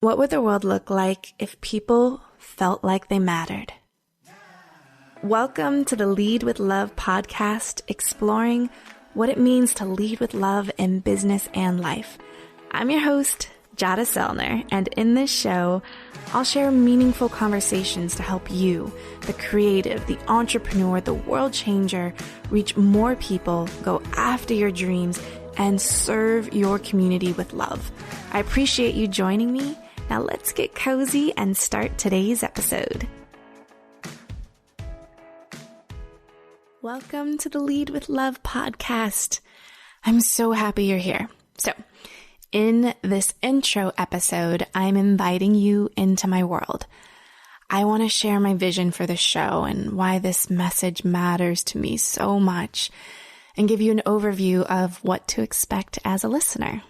What would the world look like if people felt like they mattered? Welcome to the Lead with Love podcast, exploring what it means to lead with love in business and life. I'm your host, Jadah Sellner, and in this show, I'll share meaningful conversations to help you, the creative, the entrepreneur, the world changer, reach more people, go after your dreams, and serve your community with love. I appreciate you joining me. Now let's get cozy and start today's episode. Welcome to the Lead with Love podcast. I'm so happy you're here. So, in this intro episode, I'm inviting you into my world. I want to share my vision for the show and why this message matters to me so much, and give you an overview of what to expect as a listener.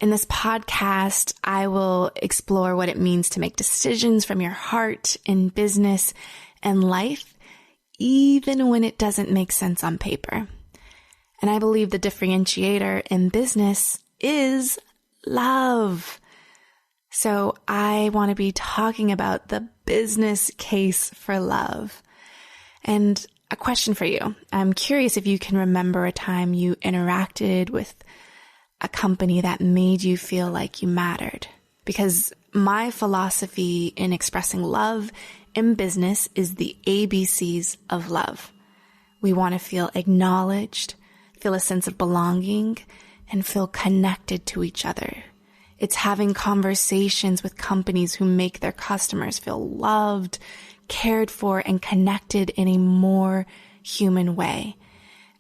In this podcast, I will explore what it means to make decisions from your heart in business and life, even when it doesn't make sense on paper. And I believe the differentiator in business is love. So I want to be talking about the business case for love. And a question for you. I'm curious if you can remember a time you interacted with a company that made you feel like you mattered. Because my philosophy in expressing love in business is the ABCs of love. We want to feel acknowledged, feel a sense of belonging, and feel connected to each other. It's having conversations with companies who make their customers feel loved, cared for, and connected in a more human way.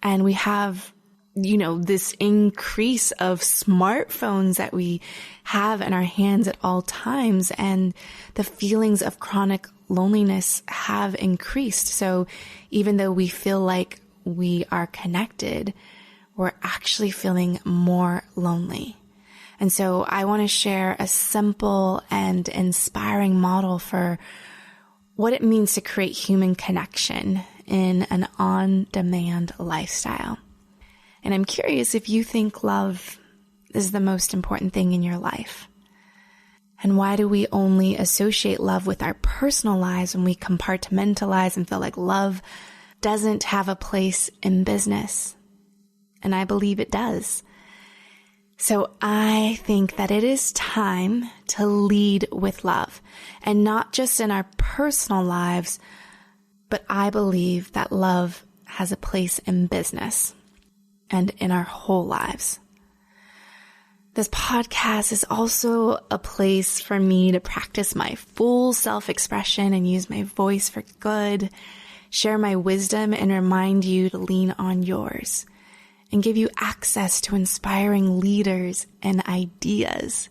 And we have this increase of smartphones that we have in our hands at all times, and the feelings of chronic loneliness have increased. So even though we feel like we are connected, we're actually feeling more lonely. And so I want to share a simple and inspiring model for what it means to create human connection in an on-demand lifestyle. And I'm curious if you think love is the most important thing in your life. And why do we only associate love with our personal lives when we compartmentalize and feel like love doesn't have a place in business? And I believe it does. So I think that it is time to lead with love, and not just in our personal lives, but I believe that love has a place in business and in our whole lives. This podcast is also a place for me to practice my full self-expression and use my voice for good, share my wisdom, and remind you to lean on yours, and give you access to inspiring leaders and ideas.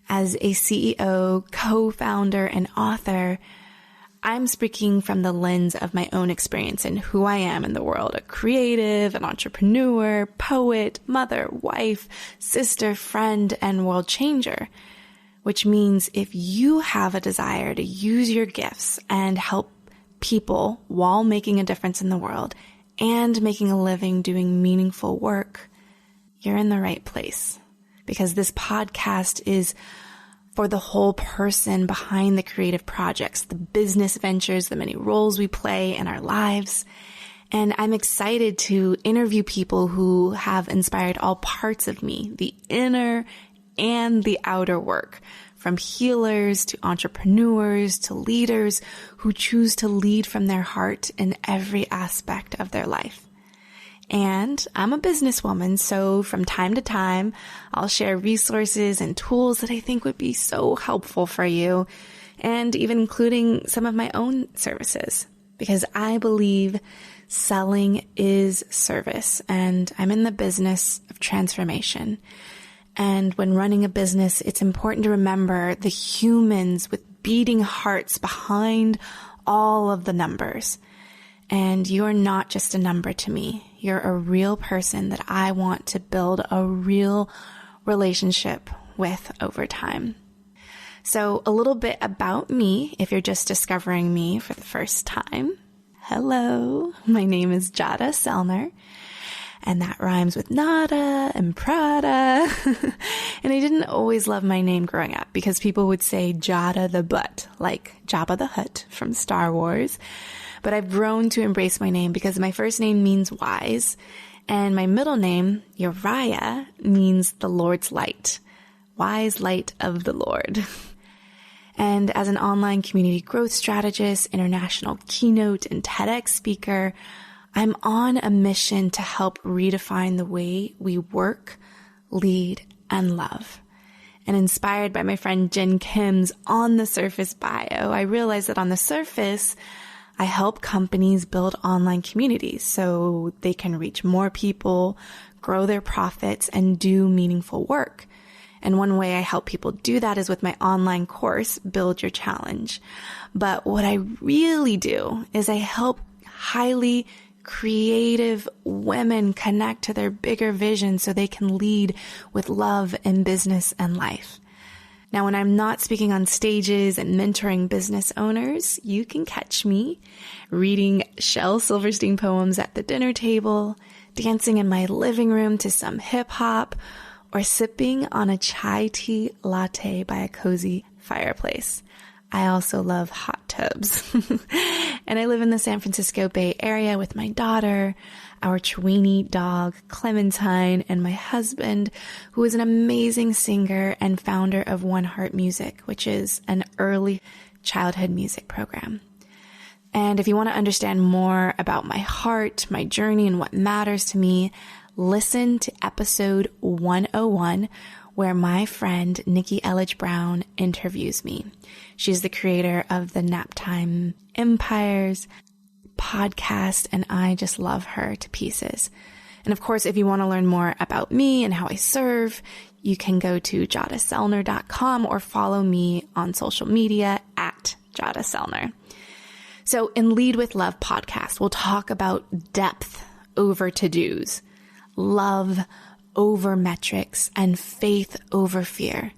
As a CEO, co-founder, and author, I'm speaking from the lens of my own experience and who I am in the world: a creative, an entrepreneur, poet, mother, wife, sister, friend, and world changer. Which means if you have a desire to use your gifts and help people while making a difference in the world and making a living doing meaningful work, you're in the right place. Because this podcast is for the whole person behind the creative projects, the business ventures, the many roles we play in our lives. And I'm excited to interview people who have inspired all parts of me, the inner and the outer work, from healers to entrepreneurs to leaders who choose to lead from their heart in every aspect of their life. And I'm a businesswoman, so from time to time, I'll share resources and tools that I think would be so helpful for you, and even including some of my own services, because I believe selling is service, and I'm in the business of transformation. And when running a business, it's important to remember the humans with beating hearts behind all of the numbers. And you're not just a number to me. You're a real person that I want to build a real relationship with over time. So a little bit about me, if you're just discovering me for the first time. Hello, my name is Jadah Sellner, and that rhymes with nada and Prada. And I didn't always love my name growing up because people would say Jadah the Butt, like Jabba the Hutt from Star Wars. But I've grown to embrace my name because my first name means wise, and my middle name, Uriah, means the Lord's light, wise light of the Lord. And as an online community growth strategist, international keynote, and TEDx speaker, I'm on a mission to help redefine the way we work, lead, and love. And inspired by my friend Jen Kim's On the Surface bio, I realized that on the surface, I help companies build online communities so they can reach more people, grow their profits, and do meaningful work. And one way I help people do that is with my online course, Build Your Challenge. But what I really do is I help highly creative women connect to their bigger vision so they can lead with love in business and life. Now, when I'm not speaking on stages and mentoring business owners, you can catch me reading Shel Silverstein poems at the dinner table, dancing in my living room to some hip hop, or sipping on a chai tea latte by a cozy fireplace. I also love hot tubs. And I live in the San Francisco Bay Area with my daughter, our Chiweenie dog, Clementine, and my husband, who is an amazing singer and founder of One Heart Music, which is an early childhood music program. And if you want to understand more about my heart, my journey, and what matters to me, listen to episode 101, where my friend Nikki Elledge Brown interviews me. She's the creator of the Naptime Empires podcast, and I just love her to pieces. And of course, if you want to learn more about me and how I serve, you can go to jadahtsellner.com or follow me on social media at Jadah Sellner. So in Lead with Love podcast, we'll talk about depth over to-dos, love over metrics, and faith over fear.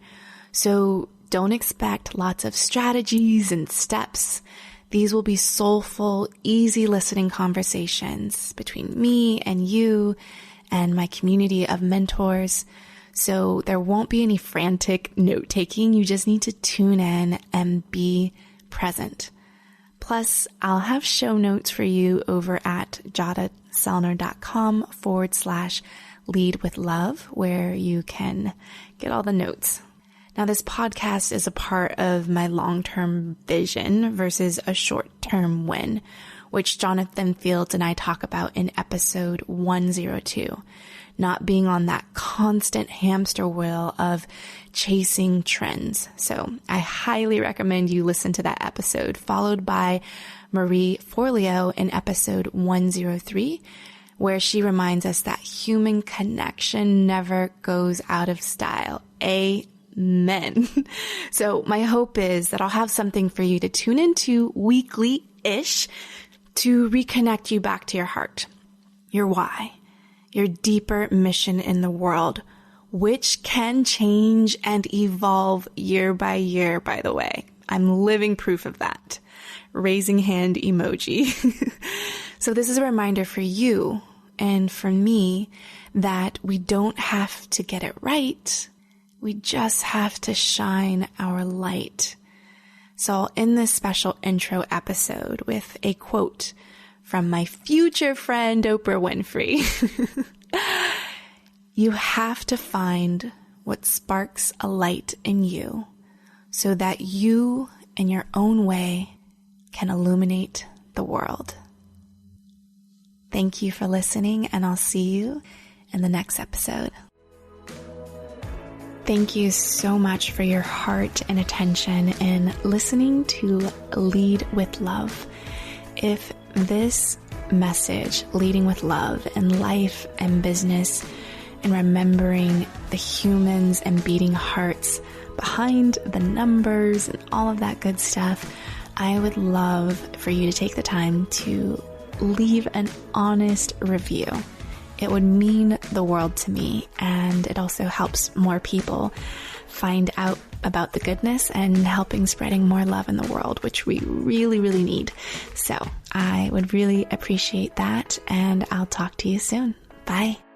So don't expect lots of strategies and steps. These will be soulful, easy listening conversations between me and you and my community of mentors. So there won't be any frantic note taking. You just need to tune in and be present. Plus, I'll have show notes for you over at jadahtsellner.com/lead with love, where you can get all the notes. Now, this podcast is a part of my long-term vision versus a short-term win, which Jonathan Fields and I talk about in episode 102, not being on that constant hamster wheel of chasing trends. So I highly recommend you listen to that episode, followed by Marie Forleo in episode 103, where she reminds us that human connection never goes out of style. Amen. So my hope is that I'll have something for you to tune into weekly-ish to reconnect you back to your heart, your why, your deeper mission in the world, which can change and evolve year by year, by the way. I'm living proof of that. Raising hand emoji. So this is a reminder for you and for me that we don't have to get it right. We just have to shine our light. So I'll end this special intro episode with a quote from my future friend, Oprah Winfrey. You have to find what sparks a light in you so that you, in your own way, can illuminate the world. Thank you for listening, and I'll see you in the next episode. Thank you so much for your heart and attention in listening to Lead with Love. If this message, leading with love in life and business, and remembering the humans and beating hearts behind the numbers and all of that good stuff, I would love for you to take the time to leave an honest review. It would mean the world to me, and it also helps more people find out about the goodness and helping spreading more love in the world, which we really, really need. So I would really appreciate that, and I'll talk to you soon. Bye.